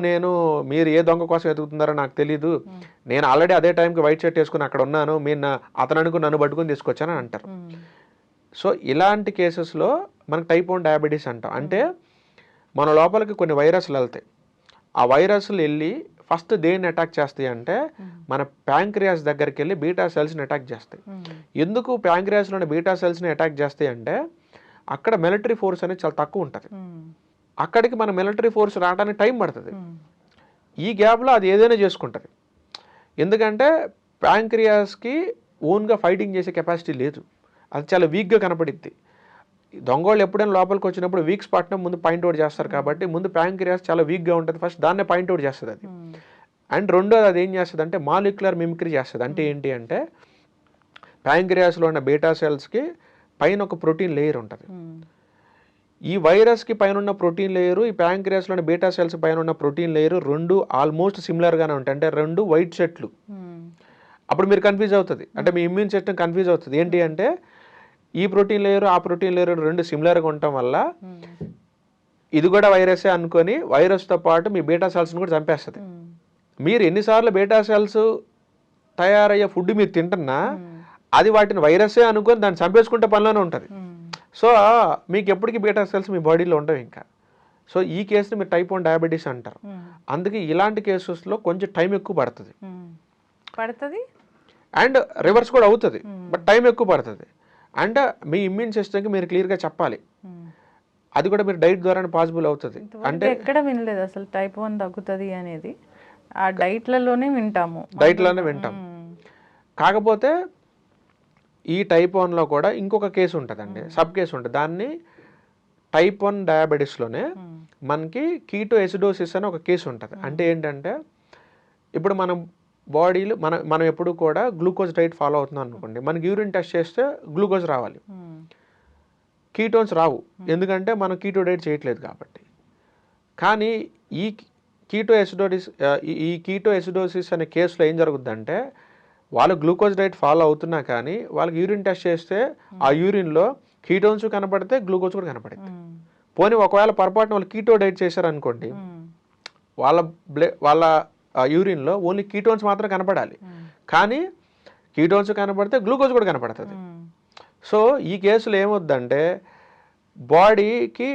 మీరు ఏ దొంగ కోసం వెతుకుతున్నారో నాకు తెలీదు, నేను ఆల్రెడీ అదే టైంకి వైట్ షర్ట్ వేసుకుని అక్కడ ఉన్నాను, మీరు అతను అనుకుని నన్ను పట్టుకుని తీసుకొచ్చానని అంటారు. సో ఇలాంటి కేసెస్లో మనకు టైప్ 1 డయాబెటీస్ అంటాం. అంటే మన లోపలికి కొన్ని వైరస్లు వెళ్తాయి, ఆ వైరస్లు వెళ్ళి ఫస్ట్ దేన్ని అటాక్ చేస్తాయి అంటే మన ప్యాంక్రియాస్ దగ్గరికి వెళ్ళి బీటా సెల్స్ని అటాక్ చేస్తాయి. ఎందుకు ప్యాంక్రియాస్లోని బీటా సెల్స్ని అటాక్ చేస్తాయి అంటే అక్కడ మిలిటరీ ఫోర్స్ అనేది చాలా తక్కువ ఉంటుంది. అక్కడికి మన మిలిటరీ ఫోర్స్ రావడానికి టైం పడుతుంది. ఈ గ్యాప్లో అది ఏదైనా చేసుకుంటుంది. ఎందుకంటే ప్యాంక్రియాస్కి ఓన్గా ఫైటింగ్ చేసే కెపాసిటీ లేదు, అది చాలా వీక్గా కనపడిద్ది. దొంగోళ్ళు ఎప్పుడైనా లోపలికి వచ్చినప్పుడు వీక్ స్పాట్ని ముందు పాయింట్అవుట్ చేస్తారు కాబట్టి ముందు ప్యాంక్రియాస్ చాలా వీక్గా ఉంటుంది, ఫస్ట్ దాన్నే పాయింట్అవుట్ చేస్తుంది అది. అండ్ రెండోది అది ఏం చేస్తుంది అంటే మాలిక్యులర్ మిమిక్రీ చేస్తుంది. అంటే ఏంటి అంటే ప్యాంక్రియాస్లో ఉన్న బీటా సెల్స్కి పైన ఒక ప్రోటీన్ లేయర్ ఉంటుంది. ఈ వైరస్కి పైన ఉన్న ప్రోటీన్ లేయరు, ఈ ప్యాంక్రియాస్లోని బీటా సెల్స్ పైన ఉన్న ప్రోటీన్ లేయరు రెండు ఆల్మోస్ట్ సిమిలర్గానే ఉంటాయి. అంటే రెండు వైట్ సెట్లు. అప్పుడు మీరు కన్ఫ్యూజ్ అవుతుంది, అంటే మీ ఇమ్యూన్ సిస్టమ్ కన్ఫ్యూజ్ అవుతుంది. ఏంటి అంటే ఈ ప్రోటీన్ లేయరు ఆ ప్రోటీన్ లేయరు రెండు సిమిలర్గా ఉండటం వల్ల ఇది కూడా వైరసే అనుకొని వైరస్తో పాటు మీ బీటా సెల్స్ని కూడా చంపేస్తుంది. మీరు ఎన్నిసార్లు బీటా సెల్స్ తయారయ్యే ఫుడ్ మీరు తింటున్నా అది వాటిని వైరసే అనుకొని దాన్ని చంపేసుకుంటే పనిలోనే ఉంటుంది. సో మీకు ఎప్పటికీ బీటా సెల్స్ మీ బాడీలో ఉండవు ఇంకా. సో ఈ కేసుని మీరు టైప్ 1 డయాబెటీస్ అంటారు. అందుకే ఇలాంటి కేసెస్లో కొంచెం టైం ఎక్కువ పడుతుంది అండ్ రివర్స్ కూడా అవుతుంది, బట్ టైం ఎక్కువ పడుతుంది. అండ్ మీ ఇమ్యూన్ సిస్టమ్కి మీరు క్లియర్గా చెప్పాలి, అది కూడా మీరు డైట్ ద్వారా పాసిబుల్ అవుతుంది. అంటే ఎక్కడ వినలేదు అసలు టైప్ 1 తగ్గుతుంది అనేది, ఆ డైట్లలోనే వింటాము. కాకపోతే ఈ టైప్ 1లో కూడా ఇంకొక కేసు ఉంటుందండి, సబ్ కేసు ఉంటుంది. దాన్ని టైప్ 1 డయాబెటీస్లోనే మనకి కీటో ఎసిడోసిస్ అని ఒక కేసు ఉంటుంది. అంటే ఏంటంటే ఇప్పుడు మనం బాడీలో మనం ఎప్పుడు కూడా గ్లూకోజ్ డైట్ ఫాలో అవుతున్నాం అనుకోండి, మనకి యూరిన్ టెస్ట్ చేస్తే గ్లూకోజ్ రావాలి, కీటోన్స్ రావు, ఎందుకంటే మనం కీటో డైట్ చేయట్లేదు కాబట్టి. కానీ ఈ కీటో ఎసిడోసిస్ అనే కేసులో ఏం జరుగుతుందంటే వాళ్ళు గ్లూకోజ్ డైట్ ఫాలో అవుతున్నా కానీ వాళ్ళకి యూరిన్ టెస్ట్ చేస్తే ఆ యూరిన్లో కీటోన్స్ కనపడితే గ్లూకోజ్ కూడా కనపడుతుంది. పోనీ ఒకవేళ పొరపాటున వాళ్ళు కీటో డైట్ చేశారనుకోండి, వాళ్ళ యూరిన్లో ఓన్లీ కీటోన్స్ మాత్రం కనపడాలి, కానీ కీటోన్స్ కనపడితే గ్లూకోజ్ కూడా కనపడుతుంది. సో ఈ కేసులో ఏమవుద్దంటే బాడీకి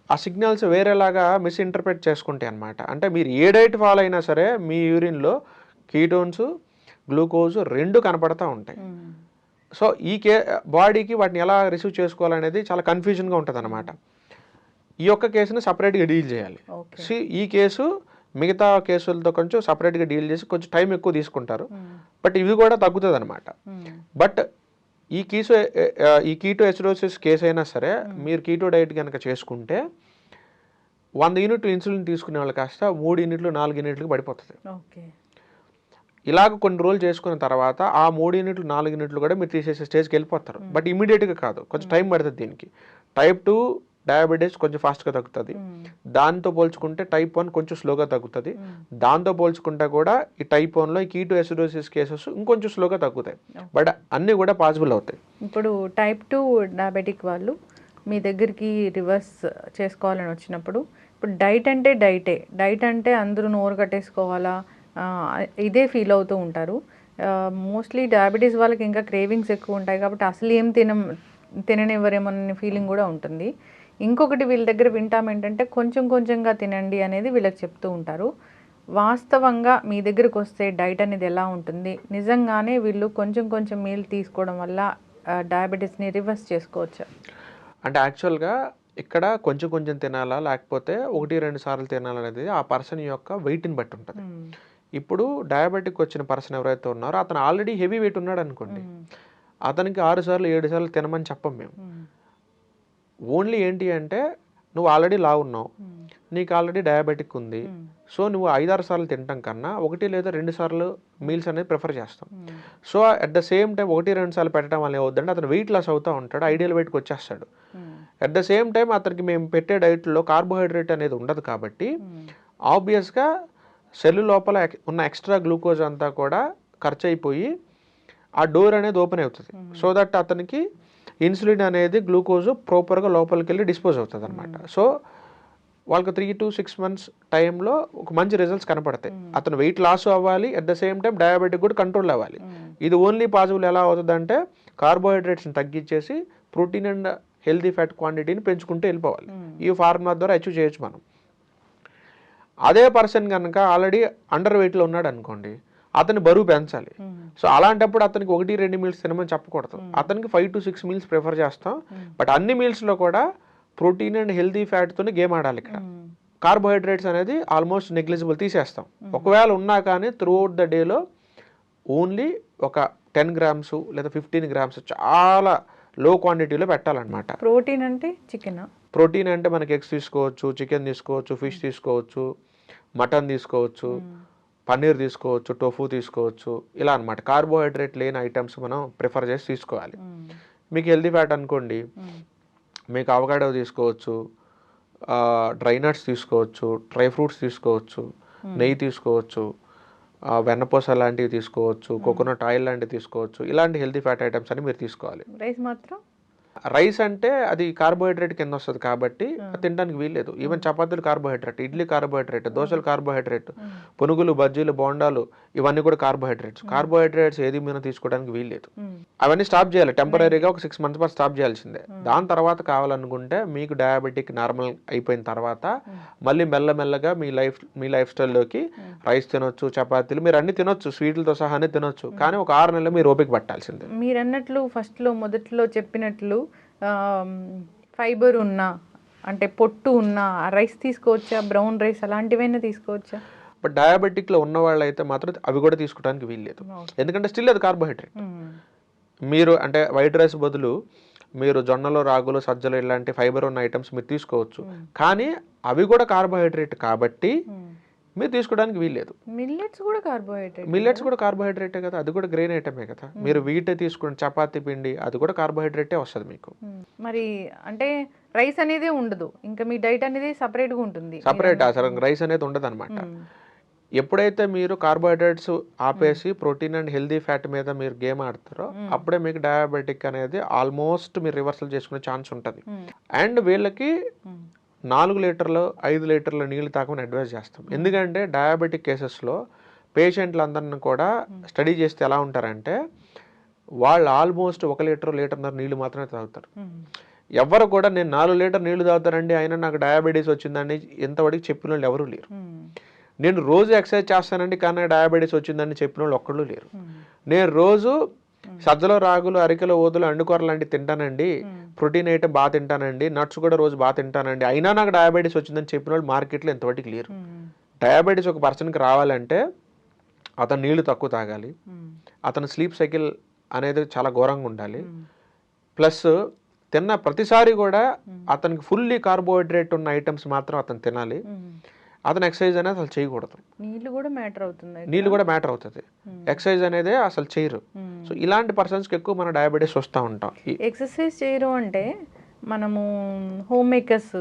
ఆ సిగ్నల్స్ వేరేలాగా మిస్ఇంటర్ప్రెట్ చేసుకుంటాయి అన్నమాట. అంటే మీరు ఏ డైట్ ఫాలో అయినా సరే మీ యూరిన్లో కీటోన్స్ గ్లూకోజ్ రెండు కనపడతా ఉంటాయి. సో ఈ బాడీకి వాటిని ఎలా రిసీవ్ చేసుకోవాలనేది చాలా కన్ఫ్యూజన్గా ఉంటుంది అన్నమాట. ఈ యొక్క కేసుని సపరేట్గా డీల్ చేయాలి. ఈ కేసు మిగతా కేసులతో కొంచెం సపరేట్గా డీల్ చేసి కొంచెం టైం ఎక్కువ తీసుకుంటారు, బట్ ఇవి కూడా తగ్గుతుంది అనమాట. బట్ ఈ కీటో ఎసిడోసిస్ కేసు అయినా సరే మీరు కీటో డైట్ కనుక చేసుకుంటే 100 యూనిట్లు ఇన్సులిన్ తీసుకునే వాళ్ళు కాస్త 3 యూనిట్లు 4 యూనిట్లకు పడిపోతుంది. ఇలాగ కొన్ని రోజులు చేసుకున్న తర్వాత ఆ 3 యూనిట్లు 4 యూనిట్లు కూడా మీరు తీసేసే స్టేజ్కి వెళ్ళిపోతారు. బట్ ఇమీడియట్గా కాదు, కొంచెం టైం పడుతుంది దీనికి. టైప్ 2 డయాబెటీస్ కొంచెం ఫాస్ట్గా తగ్గుతుంది, దాంతో పోల్చుకుంటే టైప్ 1 కొంచెం స్లోగా తగ్గుతుంది. దాంతో పోల్చుకుంటే కూడా ఈ టైప్ 1లో ఈ కీటో ఎసిడోసిస్ కేసెస్ ఇంకొంచెం స్లోగా తగ్గుతాయి, బట్ అన్నీ కూడా పాసిబుల్ అవుతాయి. ఇప్పుడు టైప్ 2 డయాబెటిక్ వాళ్ళు మీ దగ్గరికి రివర్స్ చేసుకోవాలని వచ్చినప్పుడు ఇప్పుడు డైట్ అంటే డైట్ అంటే అందరూ నోరు కట్టేసుకోవాలా ఇదే ఫీల్ అవుతూ ఉంటారు. మోస్ట్లీ డయాబెటీస్ వాళ్ళకి ఇంకా క్రేవింగ్స్ ఎక్కువ ఉంటాయి కాబట్టి అసలు ఏం తిననివ్వరేమోనని ఫీలింగ్ కూడా ఉంటుంది. ఇంకొకటి వీళ్ళ దగ్గర వింటాం ఏంటంటే కొంచెంగా తినండి అనేది వీళ్ళకి చెప్తూ ఉంటారు. వాస్తవంగా మీ దగ్గరకు వస్తే డైట్ అనేది ఎలా ఉంటుంది, నిజంగానే వీళ్ళు కొంచెం మీల్ తీసుకోవడం వల్ల డయాబెటీస్ని రివర్స్ చేసుకోవచ్చా? అంటే యాక్చువల్గా ఇక్కడ కొంచెం తినాలా లేకపోతే 1-2 సార్లు తినాలనేది ఆ పర్సన్ యొక్క వెయిట్ని బట్టి ఉంటుంది. ఇప్పుడు డయాబెటిక్ వచ్చిన పర్సన్ ఎవరైతే ఉన్నారో అతను ఆల్రెడీ హెవీ వెయిట్ ఉన్నాడు అనుకోండి, అతనికి 6 సార్లు 7 సార్లు తినమని చెప్పం మేము. ఓన్లీ ఏంటి అంటే నువ్వు ఆల్రెడీ లావు ఉన్నావు, నీకు ఆల్రెడీ డయాబెటిక్ ఉంది, సో నువ్వు 5-6 సార్లు తినటం కన్నా 1 లేదా 2 సార్లు మీల్స్ అనేది ప్రిఫర్ చేస్తాం. So at the same time 1-2 సార్లు పెట్టడం వల్ల ఏమవుతుందంటే అతను వెయిట్ లాస్ అవుతూ ఉంటాడు, ఐడియల్ వెయిట్కి వచ్చేస్తాడు. అట్ ద సేమ్ టైం అతనికి మేము పెట్టే డైట్లో కార్బోహైడ్రేట్ అనేది ఉండదు కాబట్టి ఆబ్వియస్గా సెల్ లోపల ఉన్న ఎక్స్ట్రా గ్లూకోజ్ అంతా కూడా ఖర్చు అయిపోయి ఆ డోర్ అనేది ఓపెన్ అవుతుంది. సో దట్ అతనికి ఇన్సులిన్ అనేది గ్లూకోజ్ ప్రాపర్గా లోపలికి వెళ్ళి డిస్పోజ్ అవుతుంది అనమాట. సో వాళ్ళకి 3 to 6 months టైంలో ఒక మంచి రిజల్ట్స్ కనపడతాయి. అతను వెయిట్ లాస్ అవ్వాలి, at the same time diabetic కూడా కంట్రోల్ అవ్వాలి. ఇది ఓన్లీ పాసిబుల్ ఎలా అవుతుందంటే కార్బోహైడ్రేట్స్ని తగ్గించేసి ప్రోటీన్ అండ్ హెల్దీ ఫ్యాట్ క్వాంటిటీని పెంచుకుంటూ వెళ్ళిపోవాలి. ఈ ఫార్ములా ద్వారా అచీవ్ చేయొచ్చు మనం. అదే పర్సన్ కనుక ఆల్రెడీ అండర్ వెయిట్లో ఉన్నాడు అనుకోండి, అతని బరువు పెంచాలి. సో అలాంటప్పుడు అతనికి 1-2 మీల్స్ తినమని చెప్పకూడదు. అతనికి 5 to 6 మీల్స్ ప్రిఫర్ చేస్తాం. బట్ అన్ని మీల్స్లో కూడా ప్రోటీన్ అండ్ హెల్తీ ఫ్యాట్తోనే గేమ్ ఆడాలి. ఇక్కడ కార్బోహైడ్రేట్స్ అనేది ఆల్మోస్ట్ నెగ్లిజిబుల్ తీసేస్తాం. ఒకవేళ ఉన్నా కానీ త్రూ అవుట్ ద డేలో ఓన్లీ ఒక 10 grams లేదా 15 grams చాలా లో క్వాంటిటీలో పెట్టాలన్నమాట. ప్రోటీన్ అంటే చికెన్, ప్రోటీన్ అంటే మనకి ఎగ్స్ తీసుకోవచ్చు, చికెన్ తీసుకోవచ్చు, ఫిష్ తీసుకోవచ్చు, మటన్ తీసుకోవచ్చు, పన్నీర్ తీసుకోవచ్చు, టోఫు తీసుకోవచ్చు, ఇలా అనమాట. కార్బోహైడ్రేట్ లేని ఐటమ్స్ మనం ప్రిఫర్ చేసి తీసుకోవాలి. మీకు హెల్తీ ఫ్యాట్ అనుకోండి, మీకు అవకాడో తీసుకోవచ్చు, డ్రై నట్స్ తీసుకోవచ్చు, డ్రై ఫ్రూట్స్ తీసుకోవచ్చు, నెయ్యి తీసుకోవచ్చు, వెన్నపూస లాంటివి తీసుకోవచ్చు, కోకోనట్ ఆయిల్ లాంటివి తీసుకోవచ్చు. ఇలాంటి హెల్తీ ఫ్యాట్ ఐటమ్స్ అని మీరు తీసుకోవాలి. రైస్ మాత్రం రైస్ అంటే అది కార్బోహైడ్రేట్ కింద వస్తుంది కాబట్టి తినడానికి వీల్లేదు. ఈవెన్ చపాతీలు కార్బోహైడ్రేట్, ఇడ్లీ కార్బోహైడ్రేట్, దోశలు కార్బోహైడ్రేట్, పునుగులు, బజ్జీలు, బోండాలు ఇవన్నీ కూడా కార్బోహైడ్రేట్స్. కార్బోహైడ్రేట్స్ ఏది మీద తీసుకోవడానికి వీల్లేదు. అవన్నీ స్టాప్ చేయాలి. టెంపరీగా ఒక 6 months పాటు స్టాప్ చేయాల్సిందే. దాని తర్వాత కావాలనుకుంటే మీకు డయాబెటిక్ నార్మల్ అయిపోయిన తర్వాత మళ్ళీ మెల్లమెల్లగా మీ లైఫ్ స్టైల్లోకి రైస్ తినొచ్చు, చపాతీలు మీరు అన్ని తినొచ్చు, స్వీట్లతో సహా అన్ని తినొచ్చు. కానీ ఒక 6 నెలలు మీరు ఓపిక పట్టాల్సిందే. మీరు అన్నట్లు మొదట్లో చెప్పినట్లు ఫైబర్ ఉన్న అంటే పొట్టు ఉన్న రైస్ తీసుకోవచ్చా, బ్రౌన్ రైస్ అలాంటివైనా తీసుకోవచ్చా? బట్ డయాబెటిక్లో ఉన్న వాళ్ళు అయితే మాత్రం అవి కూడా తీసుకోవడానికి వీల్లేదు. ఎందుకంటే స్టిల్ అది కార్బోహైడ్రేట్. మీరు అంటే వైట్ రైస్ బదులు మీరు జొన్నలు, రాగులు, సజ్జలు ఇలాంటి ఫైబర్ ఉన్న ఐటమ్స్ మీరు తీసుకోవచ్చు. కానీ అవి కూడా కార్బోహైడ్రేట్ కాబట్టి మీరు తీసుకోవడానికి వీల్లేదు. మిల్లెట్స్ కూడా కార్బోహైడ్రేటే కదా, అది కూడా గ్రెయిన్ ఐటమే కదా. మీరు వీట్ తీసుకుని చపాతీ పిండి అది కూడా కార్బోహైడ్రేటే వస్తుంది మీకు. మరి అంటే రైస్ అనేది ఉండదు, ఇంకా మీ డైట్ అనేది సపరేట్గా ఉంటుంది. సపరేట్ అసలు రైస్ అనేది ఉండదు అనమాట. ఎప్పుడైతే మీరు కార్బోహైడ్రేట్స్ ఆపేసి ప్రోటీన్ అండ్ హెల్దీ ఫ్యాట్ మీద మీరు గేమ్ ఆడతారో అప్పుడే మీకు డయాబెటిక్ అనేది ఆల్మోస్ట్ మీరు రివర్సల్ చేసుకునే ఛాన్స్ ఉంటుంది. అండ్ వీళ్ళకి 4 లీటర్లు 5 లీటర్ల నీళ్ళు తాగమని అడ్వైజ్ చేస్తాం. ఎందుకంటే డయాబెటిక్ కేసెస్లో పేషెంట్లందరిని కూడా స్టడీ చేస్తే ఎలా ఉంటారంటే వాళ్ళు ఆల్మోస్ట్ 1 లీటర్, 1.5 నీళ్ళు మాత్రమే తాగుతారు. ఎవరు కూడా నేను 4 లీటర్ నీళ్లు తాగుతానండి అయినా నాకు డయాబెటీస్ వచ్చిందని ఎంతవరకు చెప్పిన వాళ్ళు ఎవరూ లేరు. నేను రోజు ఎక్సర్సైజ్ చేస్తానండి కానీ డయాబెటీస్ వచ్చిందని చెప్పిన వాళ్ళు ఒక్కళ్ళు లేరు. నేను రోజు సజ్జలో, రాగులు, అరికెలు, ఓదులు, అండుకూర లాంటివి తింటానండి, ప్రోటీన్ ఐటమ్ బాగా తింటానండి, నట్స్ కూడా రోజు బాగా తింటానండి అయినా నాకు డయాబెటీస్ వచ్చిందని చెప్పిన వాళ్ళు మార్కెట్లో ఎంతవరకు లేరు. డయాబెటీస్ ఒక పర్సన్కి రావాలంటే అతను నీళ్లు తక్కువ తాగాలి, అతను స్లీప్ సైకిల్ అనేది చాలా ఘోరంగా ఉండాలి, ప్లస్ తిన్న ప్రతిసారి కూడా అతనికి ఫుల్లీ కార్బోహైడ్రేట్ ఉన్న ఐటమ్స్ మాత్రం అతను తినాలి. అతను ఎక్సర్సైజ్ అనేది అసలు చేయకూడదు. నీళ్ళు కూడా మ్యాటర్ అవుతుంది. ఎక్సర్సైజ్ అనేది అసలు చేయరు. సో ఇలాంటి పర్సన్స్కి ఎక్కువ మన డయాబెటీస్ వస్తూ ఉంటాం. ఎక్సర్సైజ్ చేయరు అంటే మనము హోమ్ మేకర్స్,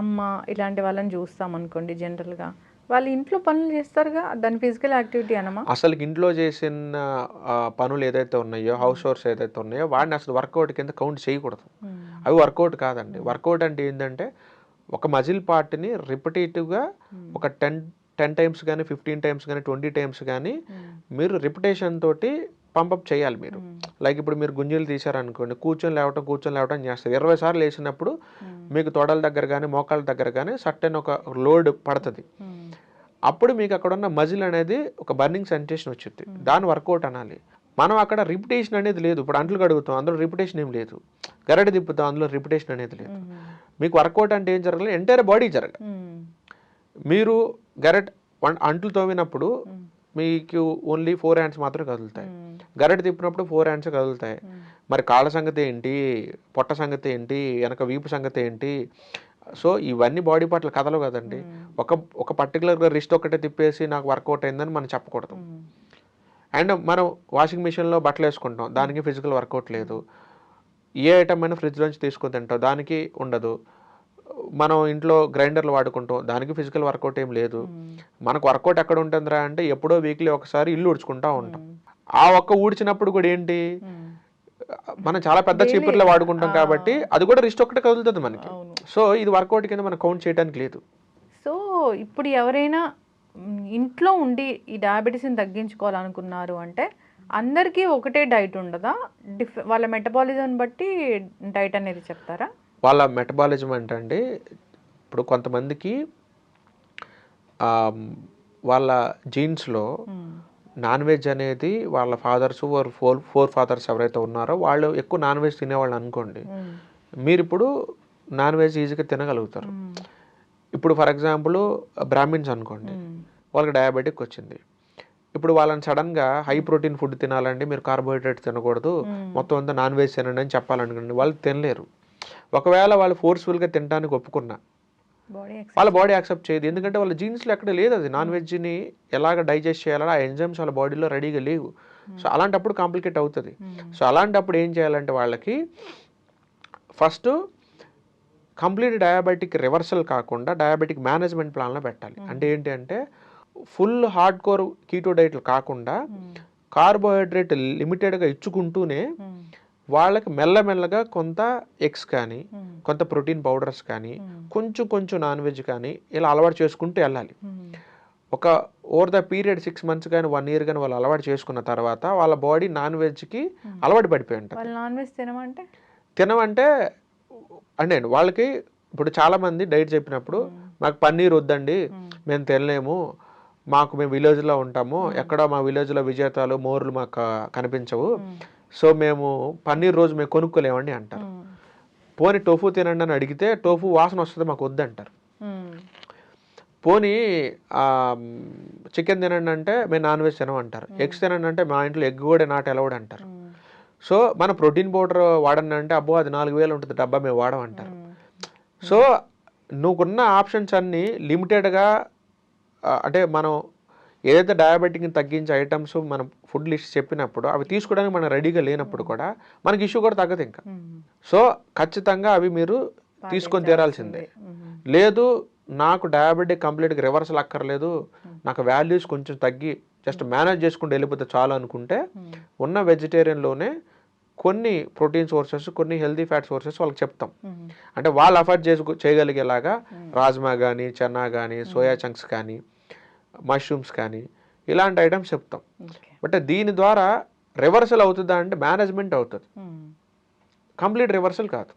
అమ్మ ఇలాంటి వాళ్ళని చూస్తాం అనుకోండి. జనరల్గా వాళ్ళు ఇంట్లో పనులు చేస్తారుగా, దాని ఫిజికల్ యాక్టివిటీ అనమా? అసలు ఇంట్లో చేసిన పనులు ఏదైతే ఉన్నాయో, హౌస్ హోర్స్ ఏదైతే ఉన్నాయో వాడిని అసలు వర్కౌట్ కింద కౌంట్ చేయకూడదు. అవి వర్కౌట్ కాదండి. వర్కౌట్ అంటే ఏంటంటే ఒక మజిల్ పార్ట్ని రిపిటేటివ్గా ఒక 10 times కానీ 15 times కానీ 20 times కానీ మీరు రిపిటేషన్ తోటి పంపప్ చేయాలి మీరు. లైక్ ఇప్పుడు మీరు గుంజీలు తీశారనుకోండి, కూర్చొని లేవటం చేస్తారు. 20 సార్లు వేసినప్పుడు మీకు తొడల దగ్గర కానీ మోకాళ్ళ దగ్గర కానీ సర్టెన్ ఒక లోడ్ పడుతుంది. అప్పుడు మీకు అక్కడ ఉన్న మజిల్ అనేది ఒక బర్నింగ్ సెన్సేషన్ వచ్చింది, దాని వర్కౌట్ అనాలి. మనం అక్కడ రిపిటేషన్ అనేది లేదు. ఇప్పుడు అంట్లు కడుగుతాం, అందులో రిపిటేషన్ ఏం లేదు. గరిటె తిప్పుతాం, అందులో రిపిటేషన్ అనేది లేదు. మీకు వర్కౌట్ అంటే ఏం జరగాలి? ఎంటైర్ బాడీ జరగాలి. మీరు అంట్లు తోమినప్పుడు మీకు ఓన్లీ 4 hands మాత్రమే కదులుతాయి. గరిటె తిప్పినప్పుడు 4 hands కదులుతాయి. మరి కాళ్ళ సంగతి ఏంటి, పొట్ట సంగతి ఏంటి, వెనక వీపు సంగతి ఏంటి? సో ఇవన్నీ బాడీ పార్ట్లు కదలవు కదండి. ఒక పర్టికులర్గా రిస్ట్ ఒకటే తిప్పేసి నాకు వర్కౌట్ అయిందని మనం చెప్పకూడదు. అండ్ మనం వాషింగ్ మిషన్లో బట్టలు వేసుకుంటాం, దానికి ఫిజికల్ వర్కౌట్ లేదు. ఏ ఐటమ్ అయినా ఫ్రిడ్జ్లోంచి తీసుకొని తింటాం, దానికి ఉండదు. మనం ఇంట్లో గ్రైండర్లు వాడుకుంటాం, దానికి ఫిజికల్ వర్కౌట్ ఏం లేదు. మనకు వర్కౌట్ ఎక్కడ ఉంటుందిరా అంటే ఎప్పుడో వీక్లీ ఒకసారి ఇల్లు ఊడ్చుకుంటూ ఉంటాం. ఆ ఊడ్చినప్పుడు కూడా ఏంటి, మనం చాలా పెద్ద చీపుర్లో వాడుకుంటాం కాబట్టి అది కూడా రిస్ట్ ఒకటే కదులుతుంది మనకి. సో ఇది వర్కౌట్ కింద మనం కౌంట్ చేయడానికి లేదు. సో ఇప్పుడు ఎవరైనా ఇంట్లో ఉండి ఈ డయాబెటీస్ని తగ్గించుకోవాలనుకున్నారు అంటే అందరికీ ఒకటే డైట్ ఉండదా? వాళ్ళ మెటబాలిజం బట్టి డైట్ అనేది చెప్తారా? వాళ్ళ మెటబాలిజం అంటే అండి, ఇప్పుడు కొంతమందికి వాళ్ళ జీన్స్లో నాన్ వెజ్ అనేది వాళ్ళ ఫాదర్స్ ఫోర్ ఫాదర్స్ ఎవరైతే ఉన్నారో వాళ్ళు ఎక్కువ నాన్ వెజ్ తినేవాళ్ళు అనుకోండి, మీరు ఇప్పుడు నాన్ వెజ్ ఈజీగా తినగలుగుతారు. ఇప్పుడు ఫర్ ఎగ్జాంపుల్ బ్రాహ్మిన్స్ అనుకోండి, వాళ్ళకి డయాబెటిక్ వచ్చింది. ఇప్పుడు వాళ్ళని సడన్గా హై ప్రోటీన్ ఫుడ్ తినాలండి, మీరు కార్బోహైడ్రేట్ తినకూడదు, మొత్తం అంతా నాన్ వెజ్ తినండి అని చెప్పాలనుకోండి, వాళ్ళు తినలేరు. ఒకవేళ వాళ్ళు ఫోర్స్ఫుల్గా తినడానికి ఒప్పుకున్నా వాళ్ళ బాడీ యాక్సెప్ట్ చేయదు. ఎందుకంటే వాళ్ళ జీన్స్లో ఎక్కడ లేదు అది. నాన్ వెజ్ని ఎలాగ డైజెస్ట్ చేయాలని ఆ ఎంజైమ్స్ వాళ్ళ బాడీలో రెడీగా లేవు. సో అలాంటప్పుడు కాంప్లికేట్ అవుతుంది. సో అలాంటప్పుడు ఏం చేయాలంటే వాళ్ళకి ఫస్ట్ కంప్లీట్ డయాబెటిక్ రివర్సల్ కాకుండా డయాబెటిక్ మేనేజ్మెంట్ ప్లాన్లో పెట్టాలి. అంటే ఏంటి అంటే ఫుల్ హార్డ్ కోర్ కీటో డైట్లు కాకుండా కార్బోహైడ్రేట్ లిమిటెడ్గా ఇచ్చుకుంటూనే వాళ్ళకి మెల్లమెల్లగా కొంత ఎగ్స్ కానీ కొంత ప్రోటీన్ పౌడర్స్ కానీ కొంచెం కొంచెం నాన్ వెజ్ కానీ ఇలా అలవాటు చేసుకుంటూ వెళ్ళాలి. ఒక ఓవర్ ద పీరియడ్ 6 months కానీ 1 year కానీ వాళ్ళు అలవాటు చేసుకున్న తర్వాత వాళ్ళ బాడీ నాన్ వెజ్కి అలవాటు పడిపోయి ఉంటుంది. నాన్ వెజ్ తినమంటే అంటే వాళ్ళకి ఇప్పుడు చాలామంది డైట్ చెప్పినప్పుడు మాకు పన్నీర్ వద్దండి, మేము తినలేము, మేము విలేజ్లో ఉంటాము, ఎక్కడో మా విలేజ్లో విజేతాలు మోర్లు మాకు కనిపించవు, సో మేము పన్నీర్ రోజు మేము కొనుక్కోలేమండి అంటారు. పోనీ టోఫు తినండి అని అడిగితే టోఫు వాసన వస్తుంది మాకు వద్దంటారు. పోనీ చికెన్ తినండి అంటే మేము నాన్ వెజ్ తినమంటారు. ఎగ్స్ తినండి అంటే మా ఇంట్లో ఎగ్ కూడా నాట్ అలౌడ్ అంటారు. సో మన ప్రోటీన్ పౌడర్ వాడండి అంటే అబ్బో అది 4000 ఉంటుంది డబ్బా, మేము వాడమంటారు. సో నువ్వుకున్న ఆప్షన్స్ అన్నీ లిమిటెడ్గా, అంటే మనం ఏదైతే డయాబెటిక్ని తగ్గించే ఐటమ్స్ మనం ఫుడ్ లిస్ట్ చెప్పినప్పుడు అవి తీసుకోవడానికి మనం రెడీగా లేనప్పుడు కూడా మనకి ఇష్యూ కూడా తగ్గదు ఇంకా. సో ఖచ్చితంగా అవి మీరు తీసుకొని తీరాల్సిందే. లేదు నాకు డయాబెటిక్ కంప్లీట్గా రివర్సల్ అక్కర్లేదు, నాకు వాల్యూస్ కొంచెం తగ్గి జస్ట్ మేనేజ్ చేసుకుంటూ వెళ్ళిపోతే చాలు అనుకుంటే ఉన్న వెజిటేరియన్లోనే కొన్ని ప్రోటీన్ సోర్సెస్, కొన్ని హెల్తీ ఫ్యాట్ సోర్సెస్ వాళ్ళకి చెప్తాం. అంటే వాళ్ళు అఫోర్డ్ చేయగలిగేలాగా రాజ్మా కానీ, చెన్నా కానీ, సోయా చంక్స్ కానీ, మష్రూమ్స్ కానీ ఇలాంటి ఐటమ్స్ చెప్తాం. బట్ దీని ద్వారా రివర్సల్ అవుతుందా అంటే మేనేజ్మెంట్ అవుతుంది, కంప్లీట్ రివర్సల్ కాదు.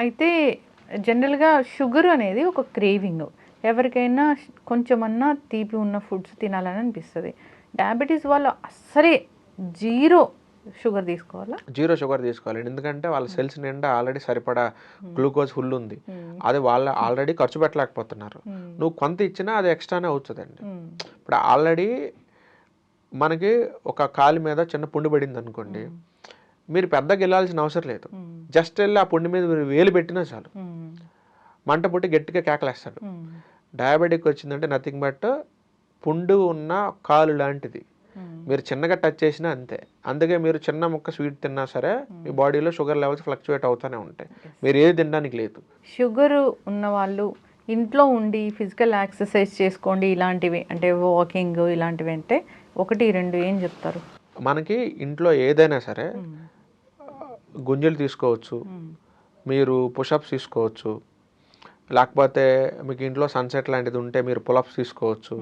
అయితే జనరల్గా షుగర్ అనేది ఒక క్రేవింగ్, ఎవరికైనా కొంచెమన్నా తీపి ఉన్న ఫుడ్స్ తినాలని అనిపిస్తుంది. డయాబెటీస్ వాళ్ళు అస్సలే జీరో షుగర్ తీసుకోవాలా? జీరో షుగర్ తీసుకోవాలి. ఎందుకంటే వాళ్ళ సెల్స్ నిండా ఆల్రెడీ సరిపడా గ్లూకోజ్ ఫుల్ ఉంది, అది వాళ్ళు ఆల్రెడీ ఖర్చు పెట్టలేకపోతున్నారు. నువ్వు కొంత ఇచ్చినా అది ఎక్స్ట్రానే అవుతుందండి. ఇప్పుడు ఆల్రెడీ మనకి ఒక కాలు మీద చిన్న పుండు పడింది అనుకోండి, మీరు పెద్దగా వెళ్ళాల్సిన అవసరం లేదు, జస్ట్ వెళ్ళి ఆ పుండు మీద మీరు వేలు పెట్టినా చాలు మంట పుట్టి గట్టిగా కేకలేస్తాడు. డయాబెటిక్ వచ్చిందంటే నథింగ్ బట్ పుండు ఉన్న కాలు లాంటిది, మీరు చిన్నగా టచ్ చేసినా అంతే. అందుకే మీరు చిన్న ముక్క స్వీట్ తిన్నా సరే మీ బాడీలో షుగర్ లెవెల్స్ ఫ్లక్చువేట్ అవుతూనే ఉంటాయి, మీరు ఏది తినడానికి లేదు. షుగర్ ఉన్న వాళ్ళు ఇంట్లో ఉండి ఫిజికల్ ఎక్సర్సైజ్ చేసుకోండి ఇలాంటివి, అంటే వాకింగ్ ఇలాంటివి అంటే 1, 2 ఏం చెప్తారు? మనకి ఇంట్లో ఏదైనా సరే గుంజలు తీసుకోవచ్చు, మీరు పుషప్స్ తీసుకోవచ్చు, లేకపోతే మీకు ఇంట్లో సన్సెట్ లాంటిది ఉంటే మీరు పులప్స్ తీసుకోవచ్చు,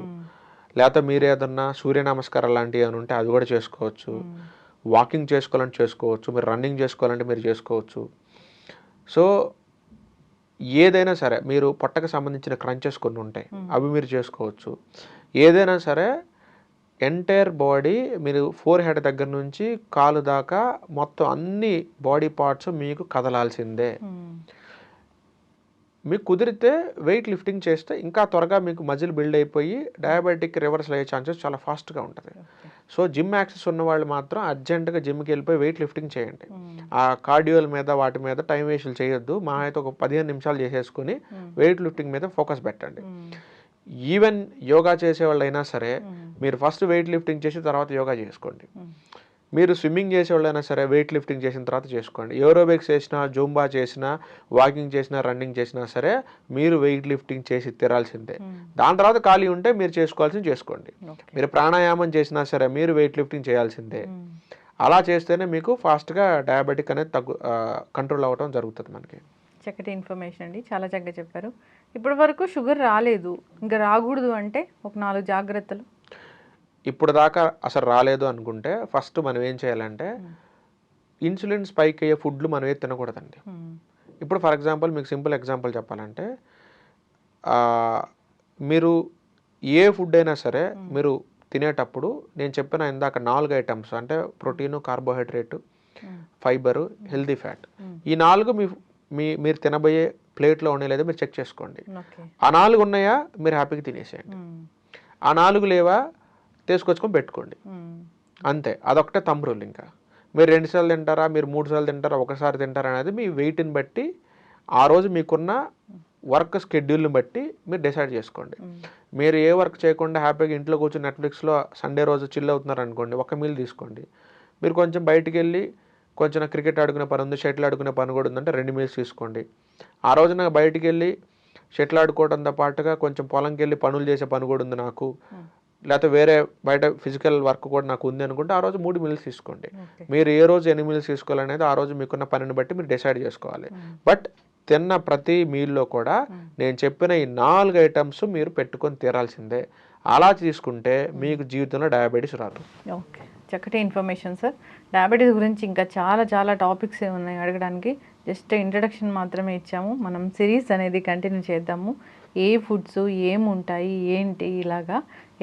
లేకపోతే మీరు ఏదన్నా సూర్య నమస్కారం లాంటివి అని ఉంటే అది కూడా చేసుకోవచ్చు, వాకింగ్ చేసుకోవాలంటే చేసుకోవచ్చు, మీరు రన్నింగ్ చేసుకోవాలంటే మీరు చేసుకోవచ్చు. సో ఏదైనా సరే మీరు పొట్టకు సంబంధించిన క్రంచెస్ కొన్ని ఉంటాయి అవి మీరు చేసుకోవచ్చు. ఏదైనా సరే ఎంటైర్ బాడీ మీరు ఫోర్ హెడ్ దగ్గర నుంచి కాలు దాకా మొత్తం అన్ని బాడీ పార్ట్స్ మీకు కదలాల్సిందే. మీకు కుదిరితే వెయిట్ లిఫ్టింగ్ చేస్తే ఇంకా త్వరగా మీకు మజిల్ బిల్డ్ అయిపోయి డయాబెటిక్ రివర్సల్ అయ్యే ఛాన్సెస్ చాలా ఫాస్ట్గా ఉంటుంది. సో జిమ్ యాక్సెస్ ఉన్న వాళ్ళు మాత్రం అర్జెంటుగా జిమ్కి వెళ్ళిపోయి వెయిట్ లిఫ్టింగ్ చేయండి. ఆ కార్డియోల మీద వాటి మీద టైం వేస్ట్లు చేయొద్దు, మా అయితే ఒక 15 నిమిషాలు చేసేసుకుని వెయిట్ లిఫ్టింగ్ మీద ఫోకస్ పెట్టండి. ఈవెన్ యోగా చేసేవాళ్ళు అయినా సరే మీరు ఫస్ట్ వెయిట్ లిఫ్టింగ్ చేసి తర్వాత యోగా చేసుకోండి. మీరు స్విమ్మింగ్ చేసేవాళ్ళైనా సరే వెయిట్ లిఫ్టింగ్ చేసిన తర్వాత చేసుకోండి. ఏరోబిక్స్ చేసినా, జూంబా చేసినా, వాకింగ్ చేసినా, రన్నింగ్ చేసినా సరే మీరు వెయిట్ లిఫ్టింగ్ చేసి తిరాల్సిందే. దాని తర్వాత ఖాళీ ఉంటే మీరు చేసుకోవాల్సింది చేసుకోండి. మీరు ప్రాణాయామం చేసినా సరే మీరు వెయిట్ లిఫ్టింగ్ చేయాల్సిందే. అలా చేస్తేనే మీకు ఫాస్ట్గా డయాబెటిక్ అనేది కంట్రోల్ అవ్వడం జరుగుతుంది. మనకి చక్కటి ఇన్ఫర్మేషన్ అండి, చాలా చక్కగా చెప్పారు. ఇప్పటి వరకు షుగర్ రాలేదు, ఇంకా రాకూడదు అంటే ఒక 4 జాగ్రత్తలు. ఇప్పుడు దాకా అసలు రాలేదు అనుకుంటే ఫస్ట్ మనం ఏం చేయాలంటే ఇన్సులిన్ స్పైక్ అయ్యే ఫుడ్లు మనం ఏది తినకూడదండి. ఇప్పుడు ఫర్ ఎగ్జాంపుల్ మీకు సింపుల్ ఎగ్జాంపుల్ చెప్పాలంటే మీరు ఏ ఫుడ్ అయినా సరే మీరు తినేటప్పుడు నేను చెప్పిన ఇందాక 4 ఐటమ్స్ అంటే protein, carbohydrate, fibre, healthy fat, ఈ 4 మీరు తినబోయే ప్లేట్లో ఉన్నాయి లేదా మీరు చెక్ చేసుకోండి. ఆ 4 ఉన్నాయా మీరు హ్యాపీగా తినేసేయండి. ఆ 4 లేవా తీసుకొచ్చుకొని పెట్టుకోండి, అంతే. అదొకటే థంబ్ రూల్. ఇంకా మీరు 2 సార్లు తింటారా, మీరు 3 సార్లు తింటారా, ఒకసారి తింటారా అనేది మీ వెయిట్ని బట్టి, ఆ రోజు మీకున్న వర్క్ షెడ్యూల్ని బట్టి మీరు డిసైడ్ చేసుకోండి. మీరు ఏ వర్క్ చేయకుండా హ్యాపీగా ఇంట్లో కూర్చొని నెట్ఫ్లిక్స్లో సండే రోజు చిల్ అవుతున్నారు అనుకోండి, ఒక మీల్ తీసుకోండి. మీరు కొంచెం బయటికి వెళ్ళి కొంచెం క్రికెట్ ఆడుకునే పని ఉంది, షటిల్ ఆడుకునే పని కూడా ఉందంటే 2 మీల్స్ తీసుకోండి. ఆ రోజున బయటికి వెళ్ళి షటిల్ ఆడుకోవడంతో పాటుగా కొంచెం పొలంకి వెళ్ళి పనులు చేసే పని కూడా ఉంది నాకు, లేకపోతే వేరే బయట ఫిజికల్ వర్క్ కూడా నాకు ఉంది అనుకుంటే ఆ రోజు 3 మీల్స్ తీసుకోండి. మీరు ఏ రోజు ఎన్ని మీల్స్ తీసుకోవాలనేది ఆ రోజు మీకున్న పనిని బట్టి మీరు డిసైడ్ చేసుకోవాలి. బట్ తిన్న ప్రతి మీల్లో కూడా నేను చెప్పిన ఈ 4 ఐటమ్స్ మీరు పెట్టుకొని తీరాల్సిందే. అలా తీసుకుంటే మీకు జీవితంలో డయాబెటీస్ రాదు. ఓకే, చక్కటి ఇన్ఫర్మేషన్ సార్. డయాబెటీస్ గురించి ఇంకా చాలా చాలా టాపిక్స్ ఉన్నాయి అడగడానికి. జస్ట్ ఇంట్రడక్షన్ మాత్రమే ఇచ్చాము. మనం సిరీస్ అనేది కంటిన్యూ చేద్దాము. ఏ ఫుడ్స్ ఏముంటాయి ఏంటి, ఇలాగా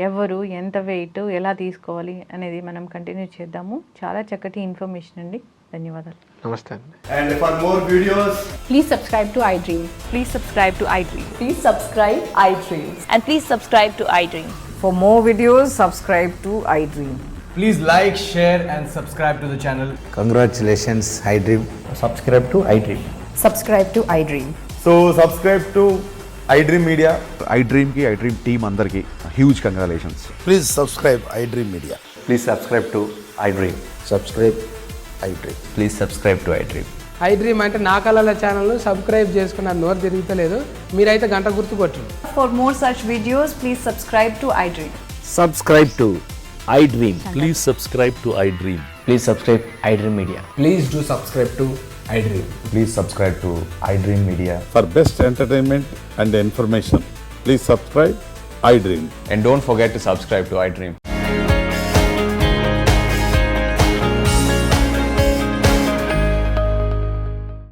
ఎవరు ఎంత వెయిట్ ఎలా తీసుకోవాలి అనేది మనం కంటిన్యూ చేద్దాము. చాలా చక్కటి ఇన్ఫర్మేషన్ అండి. ధన్యవాదాలు. నమస్తే అండి. And for more videos, Please subscribe to iDream. Please subscribe to iDream. Please subscribe iDream. And please subscribe to iDream. For more videos, subscribe to iDream. please like, share and subscribe to the channel. Congratulations, iDream. Subscribe to iDream. Subscribe to iDream. So subscribe to iDream Media. iDream ki iDream team andarki huge congratulations. Please subscribe iDream Media. Please subscribe to iDream. Subscribe iDream. Please subscribe to iDream. iDream అంటే నా కళల ఛానల్ను subscribe చేసుకున్న నోరు తిరుగుతలేదు, మీరైతే గంట గుర్తు కొట్టండి. For more such videos, please subscribe to iDream. Subscribe to iDream. Please subscribe to iDream. Please subscribe iDream Media. Please do subscribe to iDream. Please subscribe to iDream Media. For best entertainment and information, please subscribe iDream. And don't forget to subscribe to iDream.